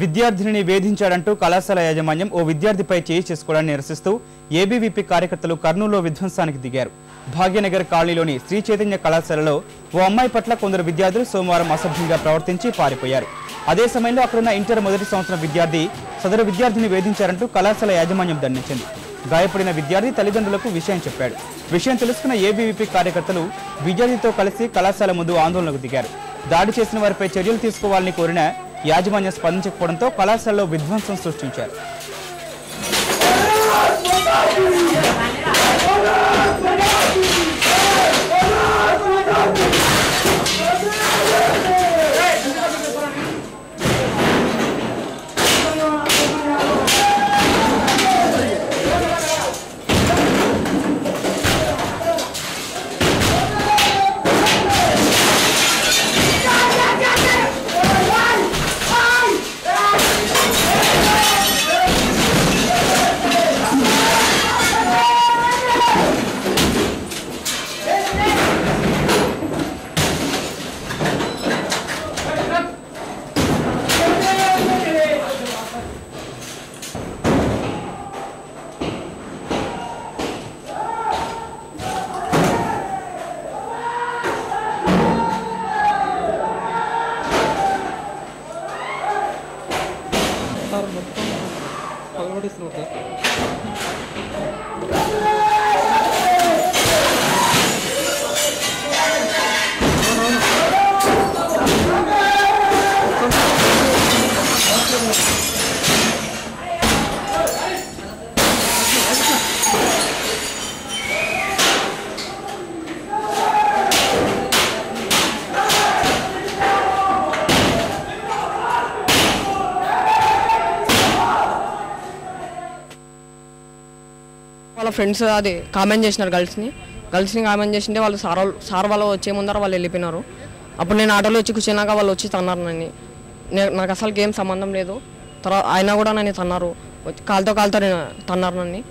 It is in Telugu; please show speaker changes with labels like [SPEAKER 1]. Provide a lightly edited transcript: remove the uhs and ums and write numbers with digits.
[SPEAKER 1] విద్యార్థిని వేధించాడంటూ కళాశాల యాజమాన్యం ఓ విద్యార్థిపై చేయి చేసుకోవడాన్ని నిరసిస్తూ ఏబీవీపీ కార్యకర్తలు కర్నూలులో విధ్వంసానికి దిగారు. భాగ్యనగర్ కాలనీలోని శ్రీ చైతన్య కళాశాలలో ఓ అమ్మాయి పట్ల కొందరు విద్యార్థులు సోమవారం అసభ్యంగా ప్రవర్తించి పారిపోయారు. అదే సమయంలో అక్కడున్న ఇంటర్ మొదటి సంవత్సరం విద్యార్థి సదరు విద్యార్థిని వేధించారంటూ కళాశాల యాజమాన్యం దండించింది. గాయపడిన విద్యార్థి తల్లిదండ్రులకు విషయం చెప్పాడు. విషయం తెలుసుకున్న ఏబీవీపీ కార్యకర్తలు విద్యార్థితో కలిసి కళాశాల ముందు ఆందోళనకు దిగారు. దాడి చేసిన వారిపై చర్యలు తీసుకోవాలని కోరిన యాజమాన్యం స్పందించకపోవడంతో కళాశాలలో విధ్వంసం సృష్టించారు.
[SPEAKER 2] వాళ్ళ ఫ్రెండ్స్ అది కామెంట్ చేసినారు గర్ల్స్ని కామెంట్ చేసింటే వాళ్ళు సార్ వాళ్ళు వచ్చే ముందర వాళ్ళు వెళ్ళిపోయినారు. అప్పుడు నేను ఆటోలో వచ్చి కూర్చున్నాక వాళ్ళు వచ్చి తన్నారు నన్ను. నాకు అసలు ఏం సంబంధం లేదు. తర్వాత అయినా కూడా నన్ను తన్నారు, కాలుతో తన్నారు నన్ను.